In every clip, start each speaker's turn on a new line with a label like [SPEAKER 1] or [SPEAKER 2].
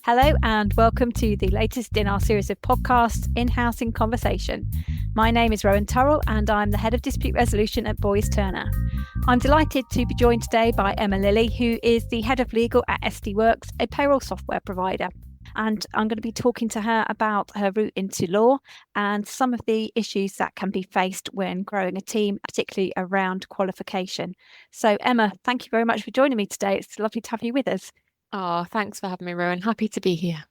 [SPEAKER 1] Hello and welcome to the latest in our series of podcasts, In-House in Conversation. My name is Rowan Turrell and I'm the Head of Dispute Resolution at Boyes Turner. I'm delighted to be joined today by Emma Lilly, who is the Head of Legal at SD Works, a payroll software provider. And I'm going to be talking to her about her route into law and some of the issues that can be faced when growing a team, particularly around qualification. So Emma, thank you very much for joining me today. It's lovely to have you with us.
[SPEAKER 2] Oh, thanks for having me, Rowan. Happy to be here.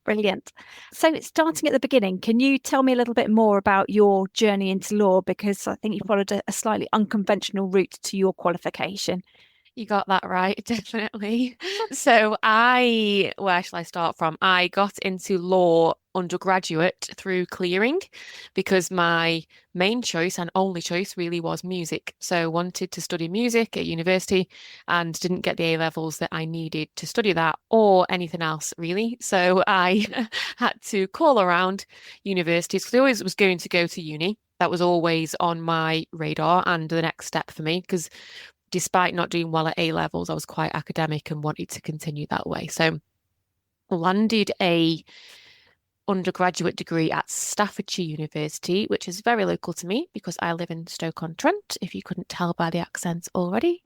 [SPEAKER 1] Brilliant. So starting at the beginning, can you tell me a little bit more about your journey into law? Because I think you followed a slightly unconventional route to your qualification.
[SPEAKER 2] You got that right, definitely. Where shall I start from? I got into law undergraduate through clearing because my main choice and only choice really was music. So wanted to study music at university and didn't get the A levels that I needed to study that or anything else really. So I had to call around universities because I always was going to go to uni. That was always on my radar and the next step for me because despite not doing well at A levels, I was quite academic and wanted to continue that way. So landed a undergraduate degree at Staffordshire University, which is very local to me because I live in Stoke-on-Trent, if you couldn't tell by the accent already,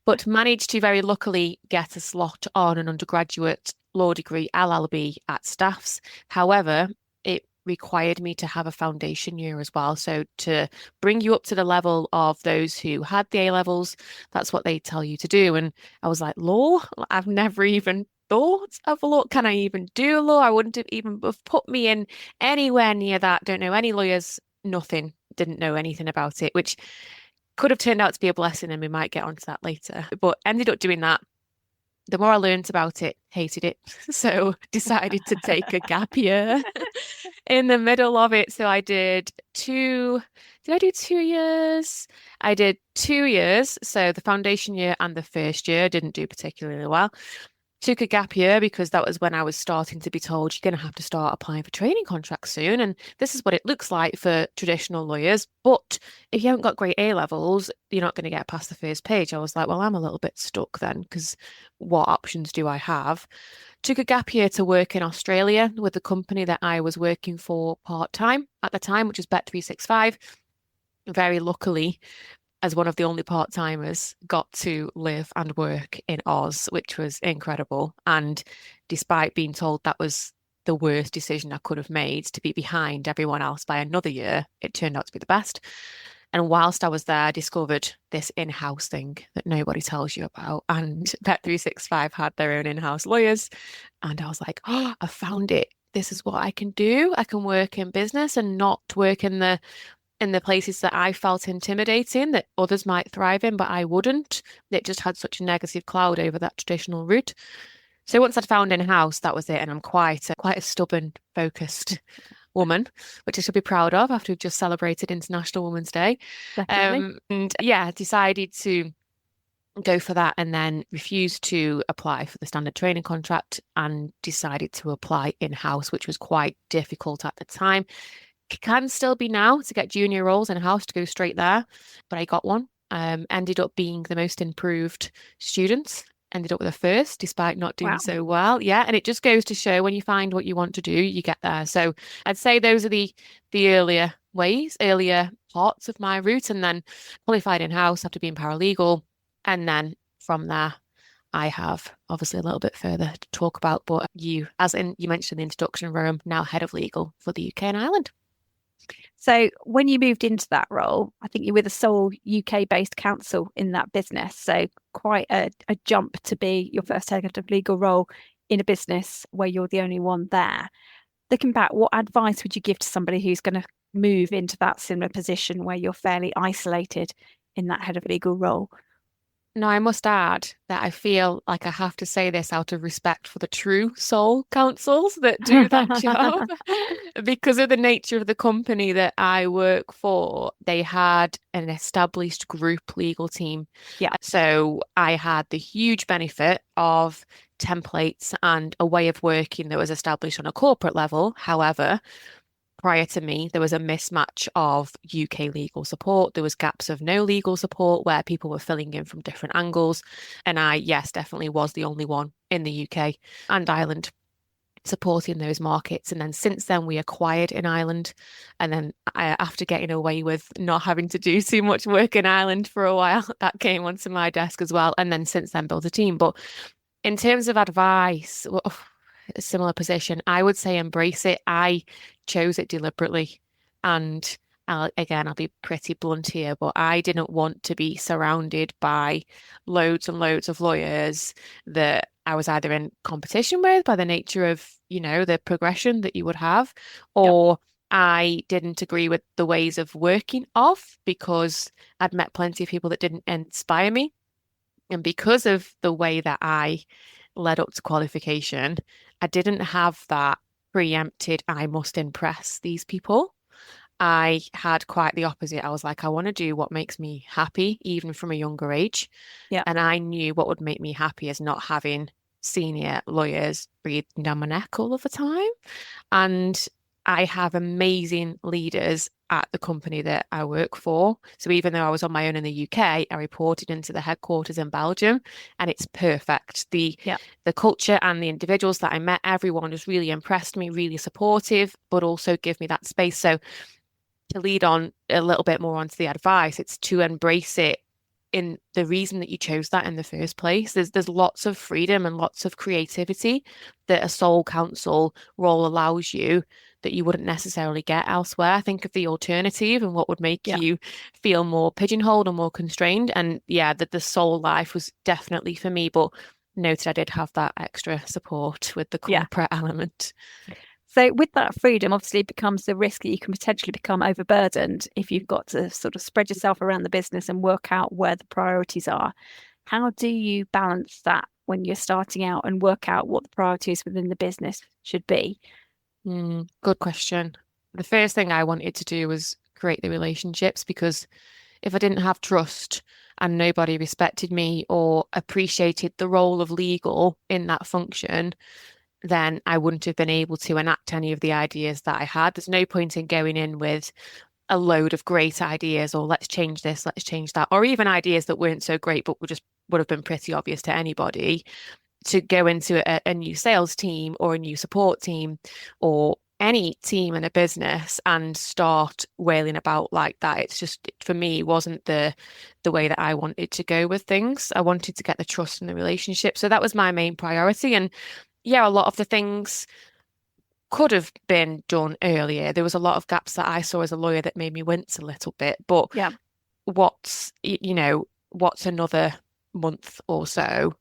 [SPEAKER 2] but managed to very luckily get a slot on an undergraduate law degree LLB at Staffs. However, it required me to have a foundation year as well. So to bring you up to the level of those who had the A levels, that's what they tell you to do. And I was like, law? I've never even thought of law. Can I even do law? I wouldn't have even have put me in anywhere near that. Don't know any lawyers, nothing. Didn't know anything about it, which could have turned out to be a blessing, and we might get onto that later. But ended up doing that. The more I learned about it, hated it. So decided to take a gap year in the middle of it. So did I do 2 years? I did 2 years. So the foundation year and the first year didn't do particularly well. Took a gap year because that was when I was starting to be told you're going to have to start applying for training contracts soon. And this is what it looks like for traditional lawyers. But if you haven't got great A levels, you're not going to get past the first page. I was like, well, I'm a little bit stuck then because what options do I have? Took a gap year to work in Australia with the company that I was working for part-time at the time, which is Bet365. Very luckily, as one of the only part-timers, got to live and work in Oz, which was incredible. And despite being told that was the worst decision I could have made to be behind everyone else by another year, it turned out to be the best. And whilst I was there, I discovered this in-house thing that nobody tells you about. And Bet365 had their own in-house lawyers. And I was like, oh, I found it. This is what I can do. I can work in business and not work in the places that I felt intimidating that others might thrive in, but I wouldn't. It just had such a negative cloud over that traditional route. So once I'd found in-house, that was it. And I'm quite a stubborn, focused woman, which I should be proud of after we've just celebrated International Women's Day.
[SPEAKER 1] Definitely.
[SPEAKER 2] And yeah, decided to go for that and then refused to apply for the standard training contract and decided to apply in-house, which was quite difficult at the time. Can still be now to get junior roles in house to go straight there, but I got one. Ended up being the most improved student. Ended up with a first, despite not doing
[SPEAKER 1] Wow.
[SPEAKER 2] so well. Yeah, and it just goes to show when you find what you want to do, you get there. So I'd say those are the earlier parts of my route, and then qualified in house after being paralegal, and then from there. I have obviously a little bit further to talk about, but you mentioned in the introduction, Rome, now head of legal for the UK and Ireland.
[SPEAKER 1] So when you moved into that role, I think you were the sole UK-based counsel in that business. So quite a jump to be your first head of legal role in a business where you're the only one there. Looking back, what advice would you give to somebody who's going to move into that similar position where you're fairly isolated in that head of legal role?
[SPEAKER 2] Now, I must add that I feel like I have to say this out of respect for the true sole counsels that do that job. Because of the nature of the company that I work for, they had an established group legal team.
[SPEAKER 1] Yeah.
[SPEAKER 2] So I had the huge benefit of templates and a way of working that was established on a corporate level. However, prior to me, there was a mismatch of UK legal support. There was gaps of no legal support where people were filling in from different angles. And I, yes, definitely was the only one in the UK and Ireland supporting those markets. And then since then, we acquired in Ireland. And then after getting away with not having to do too much work in Ireland for a while, that came onto my desk as well. And then since then, built a team. But in terms of advice, well, a similar position, I would say embrace it. I chose it deliberately. And I'll be pretty blunt here, but I didn't want to be surrounded by loads and loads of lawyers that I was either in competition with by the nature of, the progression that you would have,
[SPEAKER 1] Yep.
[SPEAKER 2] or I didn't agree with the ways of working of because I'd met plenty of people that didn't inspire me. And because of the way that I led up to qualification, I didn't have that preempted, I must impress these people. I had quite the opposite. I was like, I want to do what makes me happy, even from a younger age.
[SPEAKER 1] Yep.
[SPEAKER 2] And I knew what would make me happy is not having senior lawyers breathing down my neck all of the time. And I have amazing leaders at the company that I work for. So even though I was on my own in the UK, I reported into the headquarters in Belgium, and it's perfect.
[SPEAKER 1] Yep.
[SPEAKER 2] The culture and the individuals that I met, everyone just really impressed me, really supportive, but also give me that space. So to lead on a little bit more onto the advice, it's to embrace it in the reason that you chose that in the first place. There's lots of freedom and lots of creativity that a sole counsel role allows you that you wouldn't necessarily get elsewhere. Think of the alternative and what would make
[SPEAKER 1] Yeah.
[SPEAKER 2] you feel more pigeonholed or more constrained. And yeah, that the sole life was definitely for me, but noted I did have that extra support with the
[SPEAKER 1] Yeah.
[SPEAKER 2] corporate element.
[SPEAKER 1] So with that freedom, obviously it becomes the risk that you can potentially become overburdened if you've got to sort of spread yourself around the business and work out where the priorities are. How do you balance that when you're starting out and work out what the priorities within the business should be?
[SPEAKER 2] Good question. The first thing I wanted to do was create the relationships, because if I didn't have trust and nobody respected me or appreciated the role of legal in that function, then I wouldn't have been able to enact any of the ideas that I had. There's no point in going in with a load of great ideas or let's change this, let's change that, or even ideas that weren't so great but would have been pretty obvious to anybody, to go into a new sales team or a new support team or any team in a business and start wailing about like that. It's just, for me, it wasn't the way that I wanted to go with things. I wanted to get the trust in the relationship. So that was my main priority. And yeah, a lot of the things could have been done earlier. There was a lot of gaps that I saw as a lawyer that made me wince a little bit. But
[SPEAKER 1] Yeah.
[SPEAKER 2] what's another month or so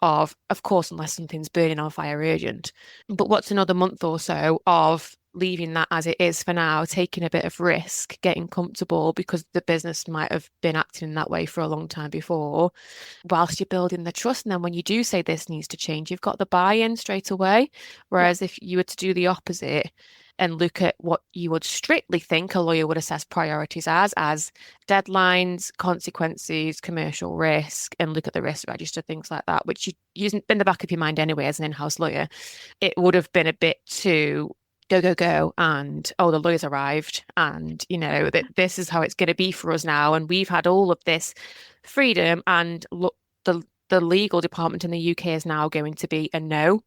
[SPEAKER 2] of course, unless something's burning on fire urgent, but what's another month or so of leaving that as it is for now, taking a bit of risk, getting comfortable because the business might have been acting in that way for a long time before, whilst you're building the trust. And then when you do say this needs to change, you've got the buy-in straight away.
[SPEAKER 1] Yeah.
[SPEAKER 2] Whereas if you were to do the opposite and look at what you would strictly think a lawyer would assess priorities as deadlines, consequences, commercial risk, and look at the risk register, things like that, which you use in the back of your mind anyway as an in-house lawyer, it would have been a bit too go, go, go, and oh, the lawyer's arrived, and that this is how it's going to be for us now, and we've had all of this freedom, and look, the legal department in the UK is now going to be a no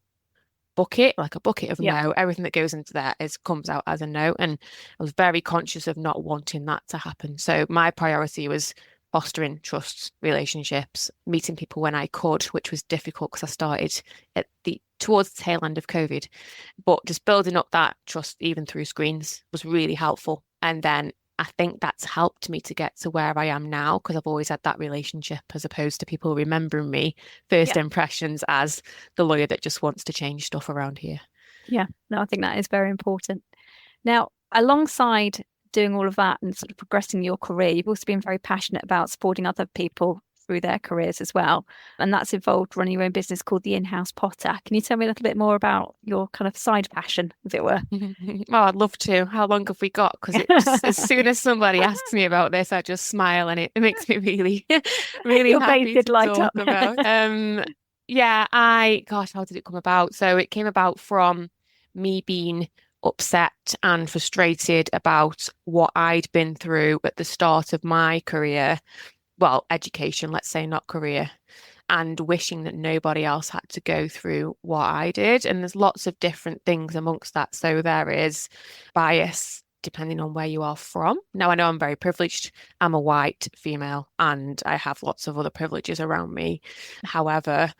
[SPEAKER 2] bucket, like a bucket of
[SPEAKER 1] Yeah.
[SPEAKER 2] no. Everything that goes into that comes out as a no. And I was very conscious of not wanting that to happen. So my priority was fostering trusts, relationships, meeting people when I could, which was difficult because I started towards the tail end of COVID. But just building up that trust even through screens was really helpful. And then I think that's helped me to get to where I am now, because I've always had that relationship as opposed to people remembering me first
[SPEAKER 1] Yeah.
[SPEAKER 2] impressions as the lawyer that just wants to change stuff around here.
[SPEAKER 1] Yeah. No, I think that is very important. Now, alongside doing all of that and sort of progressing your career, you've also been very passionate about supporting other people through their careers as well. And that's involved running your own business called the In-House Potter. Can you tell me a little bit more about your kind of side passion, as it were?
[SPEAKER 2] Oh, I'd love to. How long have we got? Because as soon as somebody asks me about this, I just smile and it makes me really, really
[SPEAKER 1] Your
[SPEAKER 2] happy
[SPEAKER 1] face did
[SPEAKER 2] to
[SPEAKER 1] light
[SPEAKER 2] talk
[SPEAKER 1] up.
[SPEAKER 2] about. Yeah, gosh, how did it come about? So it came about from me being upset and frustrated about what I'd been through at the start of my career. Well, education, let's say, not career. and wishing that nobody else had to go through what I did. And there's lots of different things amongst that. So there is bias depending on where you are from. Now, I know I'm very privileged. I'm a white female and I have lots of other privileges around me. However,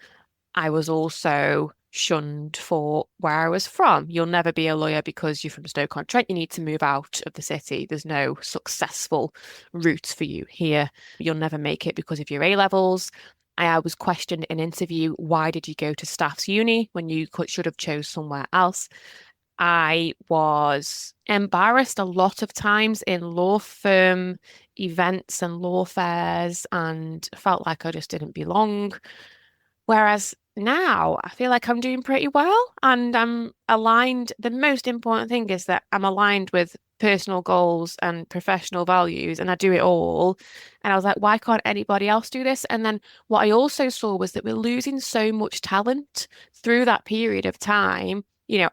[SPEAKER 2] I was also shunned for where I was from. You'll never be a lawyer because you're from Stoke-on-Trent. You need to move out of the city. There's no successful route for you here. You'll never make it because of your A levels. I was questioned in an interview, why did you go to staff's uni when you should have chose somewhere else? I was embarrassed a lot of times in law firm events and law fairs and felt like I just didn't belong. Whereas now I feel like I'm doing pretty well and I'm aligned. The most important thing is that I'm aligned with personal goals and professional values and I do it all. And I was like, why can't anybody else do this? And then what I also saw was that we're losing so much talent through that period of time.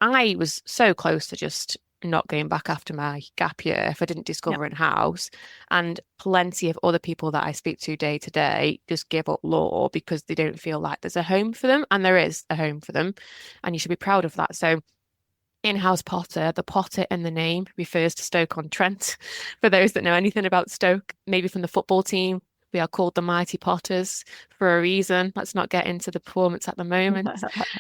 [SPEAKER 2] I was so close to just not going back after my gap year if I didn't discover in-house. And plenty of other people that I speak to day just give up law because they don't feel like there's a home for them. And there is a home for them. And you should be proud of that. So in-house Potter, the Potter in the name refers to Stoke-on-Trent. For those that know anything about Stoke, maybe from the football team, we are called the Mighty Potters for a reason. Let's not get into the performance at the moment.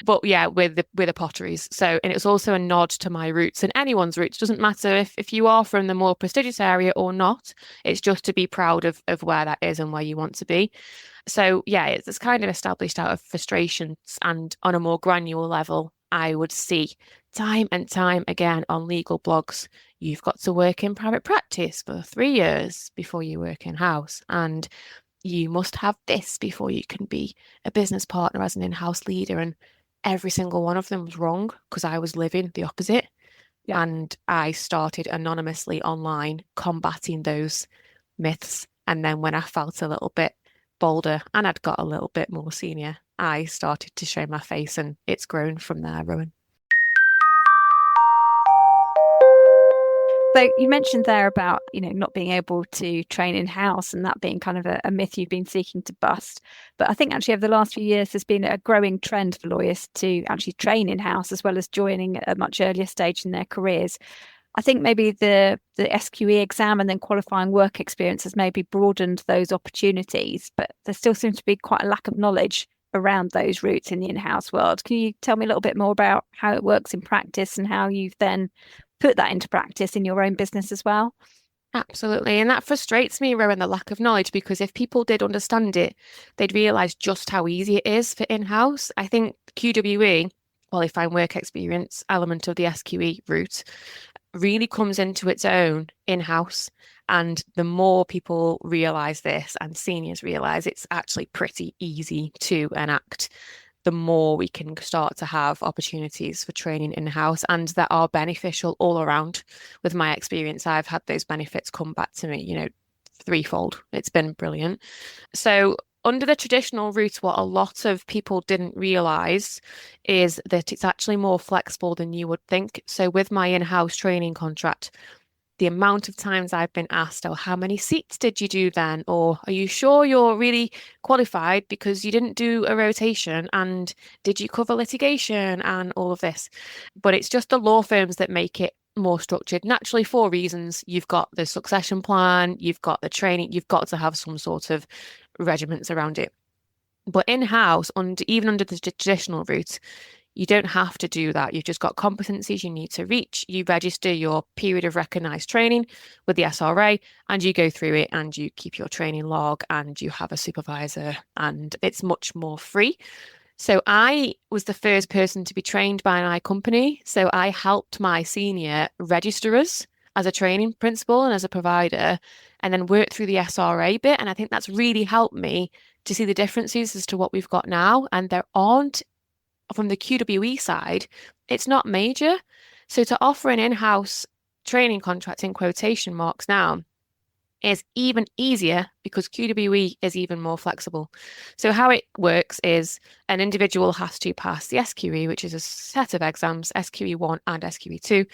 [SPEAKER 2] But yeah, we're the Potteries. So, and it's also a nod to my roots and anyone's roots. Doesn't matter if you are from the more prestigious area or not. It's just to be proud of where that is and where you want to be. So yeah, it's kind of established out of frustrations and on a more granular level, I would see time and time again on legal blogs, you've got to work in private practice for 3 years before you work in-house. And you must have this before you can be a business partner as an in-house leader. And every single one of them was wrong because I was living the opposite. Yeah. And I started anonymously online combating those myths. And then when I felt a little bit bolder and I'd got a little bit more senior, I started to show my face and it's grown from there, Rowan.
[SPEAKER 1] So you mentioned there about, not being able to train in-house and that being kind of a myth you've been seeking to bust. But I think actually over the last few years, there's been a growing trend for lawyers to actually train in-house as well as joining at a much earlier stage in their careers. I think maybe the SQE exam and then qualifying work experience has maybe broadened those opportunities, but there still seems to be quite a lack of knowledge around those routes in the in-house world. Can you tell me a little bit more about how it works in practice and how you've then put that into practice in your own business as well?
[SPEAKER 2] Absolutely. And that frustrates me, Rowan, the lack of knowledge, because if people did understand it, they'd realise just how easy it is for in-house. I think QWE, qualifying work experience, element of the SQE route, really comes into its own in-house. And the more people realise this and seniors realise it's actually pretty easy to enact, the more we can start to have opportunities for training in-house and that are beneficial all around. With my experience, I've had those benefits come back to me, threefold. It's been brilliant. So under the traditional route, what a lot of people didn't realise is that it's actually more flexible than you would think. So with my in-house training contract, the amount of times I've been asked, oh, how many seats did you do then? Or are you sure you're really qualified because you didn't do a rotation? And did you cover litigation and all of this? But it's just the law firms that make it more structured. Naturally, for reasons. You've got the succession plan, you've got the training, you've got to have some sort of regiments around it. But in-house, even under the traditional route, you don't have to do that. You've just got competencies you need to reach. You register your period of recognised training with the SRA and you go through it and you keep your training log and you have a supervisor and it's much more free. So I was the first person to be trained by my company. So I helped my senior register us as a training principal and as a provider and then work through the SRA bit. And I think that's really helped me to see the differences as to what we've got now. And there aren't, from the QWE side, it's not major. So to offer an in-house training contract in quotation marks now is even easier because QWE is even more flexible. So how it works is an individual has to pass the SQE, which is a set of exams, SQE1 and SQE2,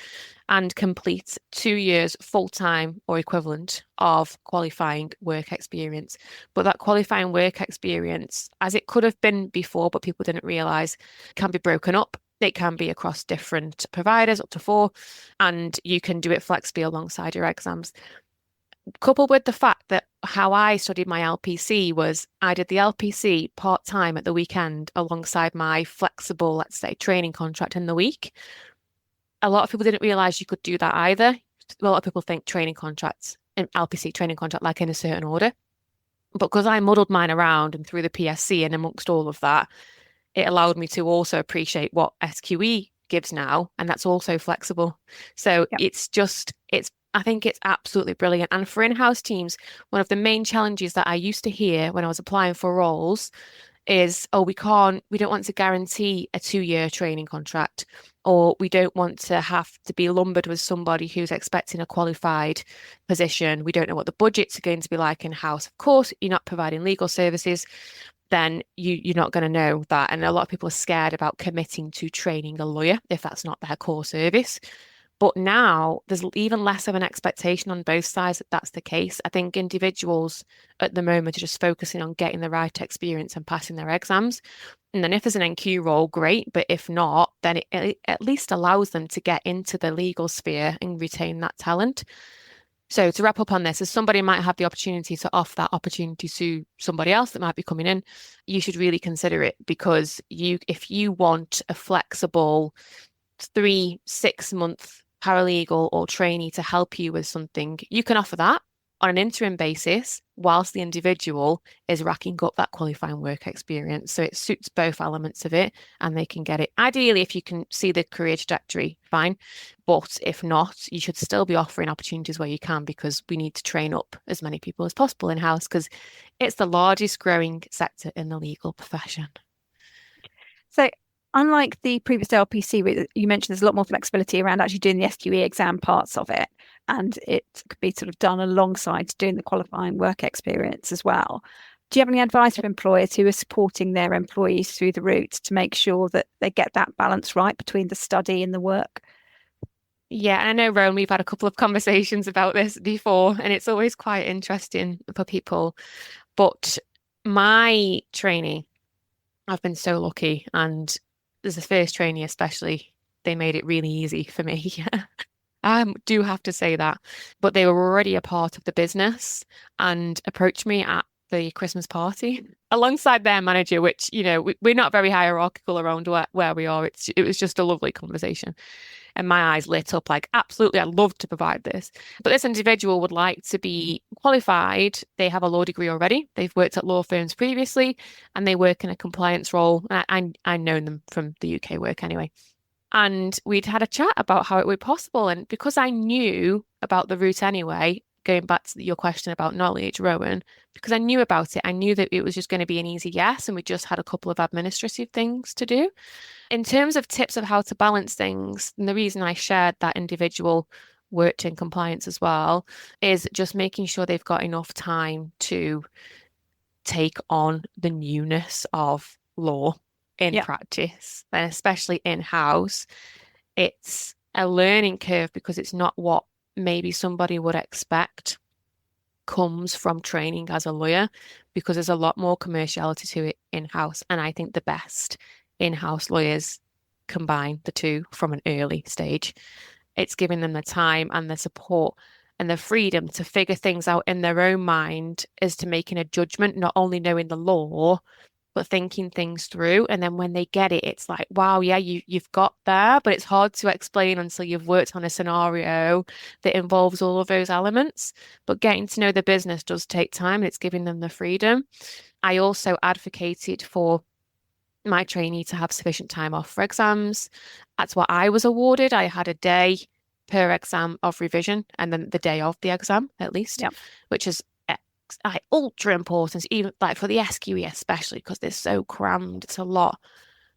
[SPEAKER 2] and complete 2 years full-time or equivalent of qualifying work experience. But that qualifying work experience, as it could have been before, but people didn't realise, can be broken up. It can be across different providers, up to 4, and you can do it flexibly alongside your exams. Coupled with the fact that how I studied my LPC was I did the LPC part-time at the weekend alongside my flexible, let's say, training contract in the week. A lot of people didn't realize you could do that either. A lot of people think training contracts and LPC training contract like in a certain order. But because I muddled mine around and through the PSC and amongst all of that, it allowed me to also appreciate what SQE gives now, and that's also flexible. So
[SPEAKER 1] Yep.
[SPEAKER 2] I think it's absolutely brilliant. And for in-house teams, one of the main challenges that I used to hear when I was applying for roles is, oh, we don't want to guarantee a 2-year training contract, or we don't want to have to be lumbered with somebody who's expecting a qualified position. We don't know what the budgets are going to be like in-house. Of course, you're not providing legal services, then you're not going to know that. And a lot of people are scared about committing to training a lawyer if that's not their core service. But now there's even less of an expectation on both sides that that's the case. I think individuals at the moment are just focusing on getting the right experience and passing their exams. And then if there's an NQ role, great. But if not, then it at least allows them to get into the legal sphere and retain that talent. So to wrap up on this, as somebody might have the opportunity to offer that opportunity to somebody else that might be coming in, you should really consider it, because if you want a flexible 3-6 month paralegal or trainee to help you with something, you can offer that on an interim basis whilst the individual is racking up that qualifying work experience. So it suits both elements of it and they can get it. Ideally, if you can see the career trajectory, fine. But if not, you should still be offering opportunities where you can, because we need to train up as many people as possible in-house, because it's the largest growing sector in the legal profession.
[SPEAKER 1] So, unlike the previous LPC, where you mentioned there's a lot more flexibility around actually doing the SQE exam parts of it, and it could be sort of done alongside doing the qualifying work experience as well. Do you have any advice for employers who are supporting their employees through the route to make sure that they get that balance right between the study and the work?
[SPEAKER 2] Yeah, and I know, Rowan, we've had a couple of conversations about this before, and it's always quite interesting for people. But my trainee, I've been so lucky, and as a first trainee especially, they made it really easy for me. I do have to say that. But they were already a part of the business and approached me at the Christmas party alongside their manager, which, we're not very hierarchical around where we are. It was just a lovely conversation. And my eyes lit up like, absolutely, I'd love to provide this. But this individual would like to be qualified. They have a law degree already. They've worked at law firms previously, and they work in a compliance role. I know them from the UK work anyway. And we'd had a chat about how it would be possible. And because I knew about the route anyway, going back to your question about knowledge, Rowan, because I knew about it, I knew that it was just going to be an easy yes. And we just had a couple of administrative things to do. In terms of tips of how to balance things, and the reason I shared that individual worked in compliance as well, is just making sure they've got enough time to take on the newness of law in practice, and especially in-house. It's a learning curve because it's not what maybe somebody would expect comes from training as a lawyer, because there's a lot more commerciality to it in-house. And I think the best in-house lawyers combine the two from an early stage. It's giving them the time and the support and the freedom to figure things out in their own mind as to making a judgment, not only knowing the law, but thinking things through. And then when they get it, it's like, wow, yeah, you've got there, but it's hard to explain until you've worked on a scenario that involves all of those elements. But getting to know the business does take time, and it's giving them the freedom. I also advocated for my trainee to have sufficient time off for exams. That's what I was awarded. I had a day per exam of revision, and then the day of the exam at least, which is ultra important, even like for the SQE especially, because they're so crammed. It's a lot.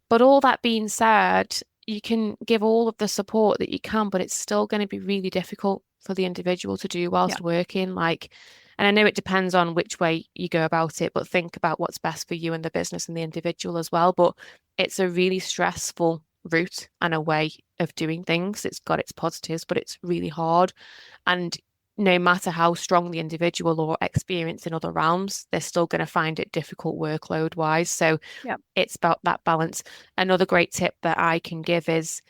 [SPEAKER 2] But all that being said, you can give all of the support that you can, but it's still going to be really difficult for the individual to do whilst working. Like, And I know it depends on which way you go about it, but think about what's best for you and the business and the individual as well. But it's a really stressful route and a way of doing things. It's got its positives, but it's really hard. And no matter how strong the individual or experienced in other realms, they're still going to find it difficult workload wise. So
[SPEAKER 1] Yeah.
[SPEAKER 2] it's about that balance. Another great tip that I can give is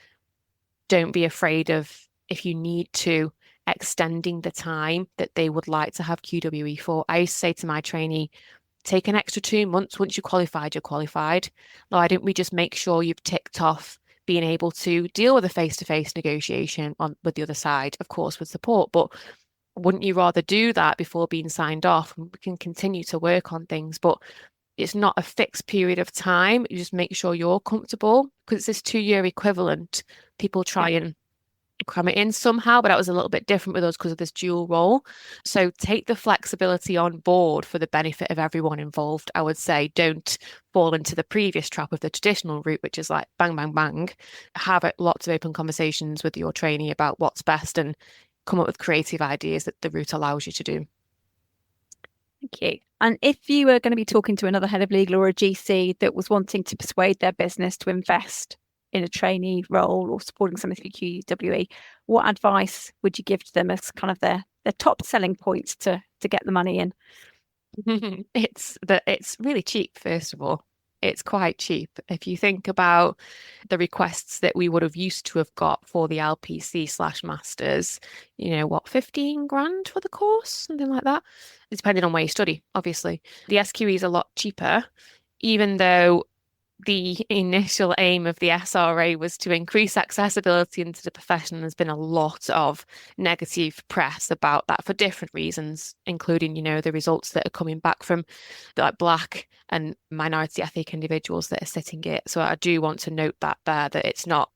[SPEAKER 2] don't be afraid of, if you need to, extending the time that they would like to have QWE for. I used to say to my trainee, take an extra 2 months. Once you're qualified, you're qualified. Why don't we just make sure you've ticked off being able to deal with a face-to-face negotiation on with the other side, of course, with support. But wouldn't you rather do that before being signed off? And we can continue to work on things, but it's not a fixed period of time. You just make sure you're comfortable because it's this 2 year equivalent. People try
[SPEAKER 1] Yeah.
[SPEAKER 2] and cram it in somehow, but that was a little bit different with us because of this dual role. So take the flexibility on board for the benefit of everyone involved. I would say don't fall into the previous trap of the traditional route, which is like bang, bang, bang. Have lots of open conversations with your trainee about what's best and come up with creative ideas that the route allows you to do.
[SPEAKER 1] Thank you. And if you were going to be talking to another head of legal or a GC that was wanting to persuade their business to invest in a trainee role or supporting something through QWE, what advice would you give to them as kind of their top selling points to get the money in?
[SPEAKER 2] It's really cheap, first of all. It's quite cheap. If you think about the requests that we would have used to have got for the LPC/masters, 15 grand for the course, something like that. It's depending on where you study, obviously. The SQE is a lot cheaper, even though the initial aim of the SRA was to increase accessibility into the profession. There's been a lot of negative press about that for different reasons, including, the results that are coming back from like Black and minority ethnic individuals that are sitting it. So I do want to note that that it's not,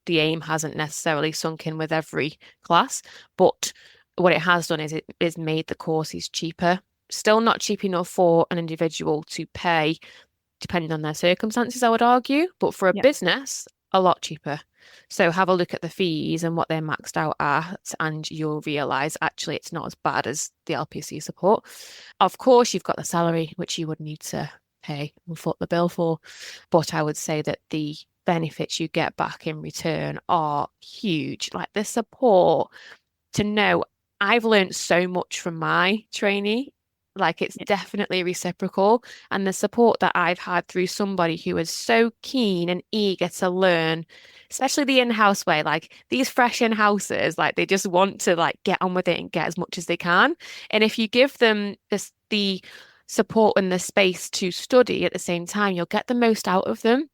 [SPEAKER 2] the aim hasn't necessarily sunk in with every class, but what it has done is it is made the courses cheaper. Still not cheap enough for an individual to pay depending on their circumstances, I would argue, but for a
[SPEAKER 1] Yeah.
[SPEAKER 2] business, a lot cheaper. So have a look at the fees and what they're maxed out at, and you'll realise actually it's not as bad as the LPC support. Of course, you've got the salary, which you would need to pay and foot the bill for, but I would say that the benefits you get back in return are huge. Like the support, to know I've learned so much from my trainee. Like it's
[SPEAKER 1] Yeah.
[SPEAKER 2] definitely reciprocal. And the support that I've had through somebody who is so keen and eager to learn, especially the in-house way, like these fresh in-houses, like they just want to like get on with it and get as much as they can. And if you give them the support and the space to study at the same time, you'll get the most out of them.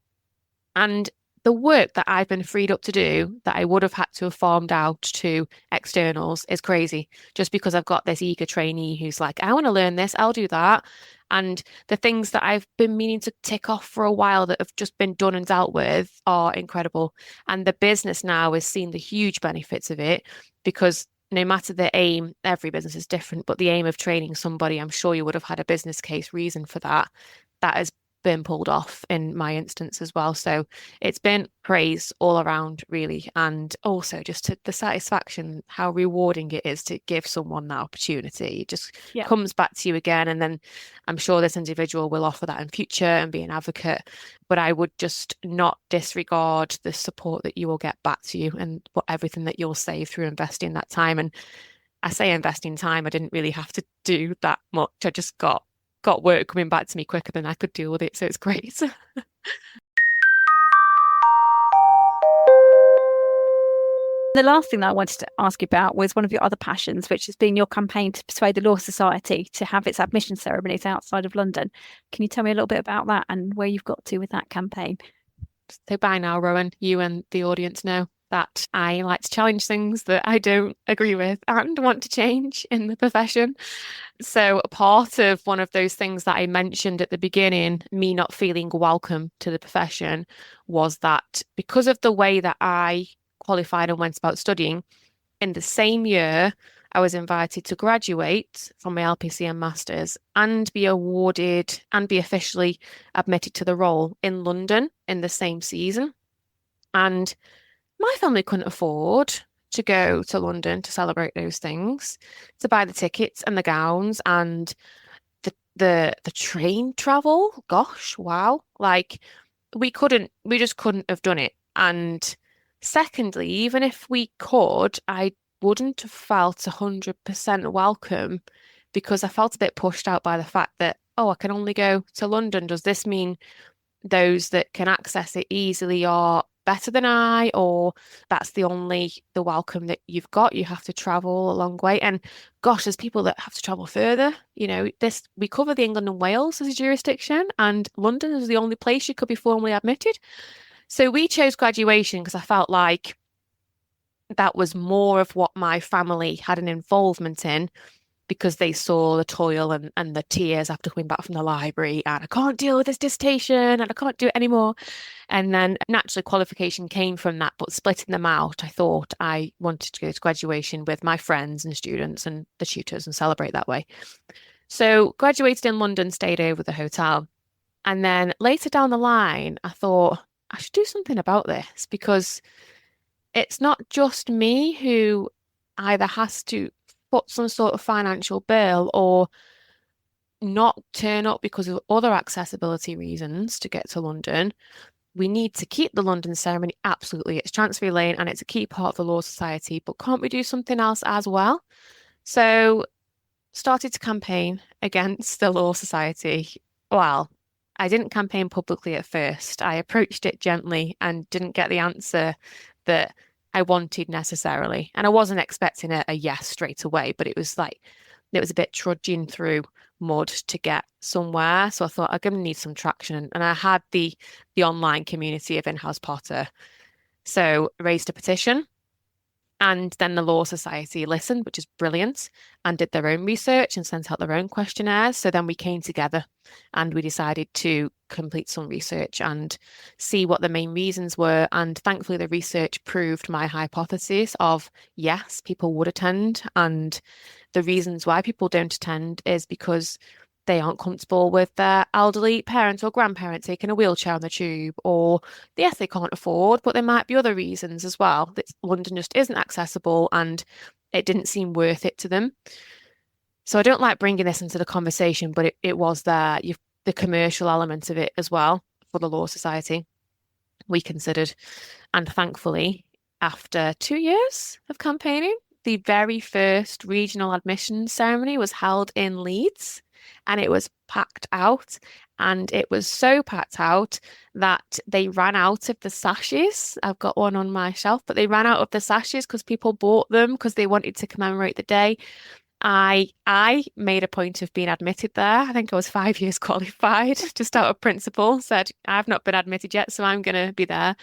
[SPEAKER 2] And the work that I've been freed up to do that I would have had to have farmed out to externals is crazy. Just because I've got this eager trainee who's like, I want to learn this, I'll do that. And the things that I've been meaning to tick off for a while that have just been done and dealt with are incredible. And the business now is seeing the huge benefits of it because no matter the aim, every business is different, but the aim of training somebody, I'm sure you would have had a business case reason for that. That has been pulled off in my instance as well. So it's been praise all around, really. And also just to the satisfaction, how rewarding it is to give someone that opportunity. It just
[SPEAKER 1] Yeah.
[SPEAKER 2] comes back to you again. And then I'm sure this individual will offer that in future and be an advocate. But I would just not disregard the support that you will get back to you and everything that you'll save through investing that time. And I say investing time, I didn't really have to do that much. I just got work coming back to me quicker than I could deal with it. So it's great.
[SPEAKER 1] The last thing that I wanted to ask you about was one of your other passions, which has been your campaign to persuade the Law Society to have its admission ceremonies outside of London. Can you tell me a little bit about that and where you've got to with that campaign?
[SPEAKER 2] So by now, Rowan, you and the audience know that I like to challenge things that I don't agree with and want to change in the profession. So part of one of those things that I mentioned at the beginning, me not feeling welcome to the profession, was that because of the way that I qualified and went about studying, in the same year, I was invited to graduate from my LPC and Masters and be awarded and be officially admitted to the role in London in the same season. And my family couldn't afford to go to London to celebrate those things, to buy the tickets and the gowns and the train travel. Gosh, wow. Like we just couldn't have done it. And secondly, even if we could, I wouldn't have felt 100% welcome because I felt a bit pushed out by the fact that, oh, I can only go to London. Does this mean those that can access it easily are better than I, or that's the welcome that you've got? You have to travel a long way. And gosh, there's people that have to travel further. We cover the England and Wales as a jurisdiction, and London is the only place you could be formally admitted. So we chose graduation because I felt like that was more of what my family had an involvement in, because they saw the toil and the tears after coming back from the library, and I can't deal with this dissertation and I can't do it anymore. And then naturally qualification came from that, but splitting them out, I thought I wanted to go to graduation with my friends and students and the tutors and celebrate that way. So graduated in London, stayed over the hotel. And then later down the line, I thought I should do something about this, because it's not just me who either has to put some sort of financial bill or not turn up because of other accessibility reasons to get to London. We need to keep the London ceremony. Absolutely. It's Chancery Lane and it's a key part of the Law Society, but can't we do something else as well? So started to campaign against the Law Society. Well, I didn't campaign publicly at first. I approached it gently and didn't get the answer that I wanted necessarily. And I wasn't expecting a yes straight away, but it was a bit trudging through mud to get somewhere. So I thought I'm going to need some traction. And I had the online community of In-House Potter. So raised a petition. And then the Law Society listened, which is brilliant, and did their own research and sent out their own questionnaires. So then we came together and we decided to complete some research and see what the main reasons were. And thankfully, the research proved my hypothesis of, yes, people would attend. And the reasons why people don't attend is because they aren't comfortable with their elderly parents or grandparents taking a wheelchair on the tube, or yes, they can't afford, but there might be other reasons as well, that London just isn't accessible and it didn't seem worth it to them. So I don't like bringing this into the conversation, but it was there. The commercial element of it as well for the Law Society we considered. And thankfully, after 2 years of campaigning, the very first regional admission ceremony was held in Leeds. And it was packed out, and it was so packed out that they ran out of the sashes. I've got one on my shelf, but they ran out of the sashes because people bought them because they wanted to commemorate the day. I made a point of being admitted there. I think I was 5 years qualified, just out of principle, said I've not been admitted yet, so I'm going to be there.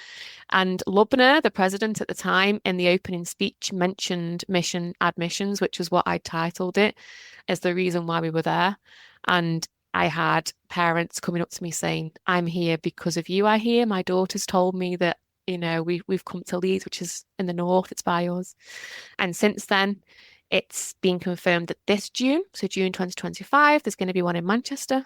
[SPEAKER 2] And Lubna, the president at the time, in the opening speech mentioned mission admissions, which was what I titled it, as the reason why we were there. And I had parents coming up to me saying, I'm here because of you, I hear. My daughter's told me that, we've come to Leeds, which is in the north, it's by us. And since then, it's been confirmed that this June, so June 2025, there's going to be one in Manchester,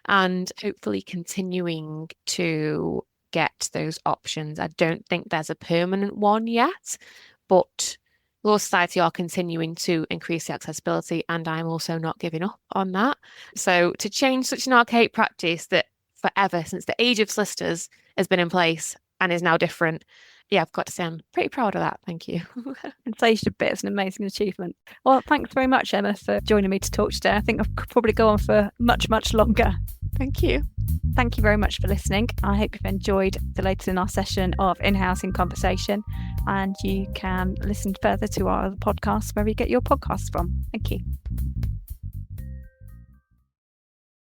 [SPEAKER 2] and hopefully continuing to get those options. I don't think there's a permanent one yet, but Law Society are continuing to increase the accessibility, and I'm also not giving up on that. So to change such an archaic practice that forever, since the age of solicitors, has been in place and is now different, yeah, I've got to say I'm pretty proud of that. Thank you.
[SPEAKER 1] And so you should be. It's an amazing achievement. Well, thanks very much, Emma, for joining me to talk today. I think I could probably go on for much, much longer.
[SPEAKER 2] Thank you.
[SPEAKER 1] Thank you very much for listening. I hope you've enjoyed the latest in our session of In-House in Conversation, and you can listen further to our other podcasts wherever you get your podcasts from. Thank you.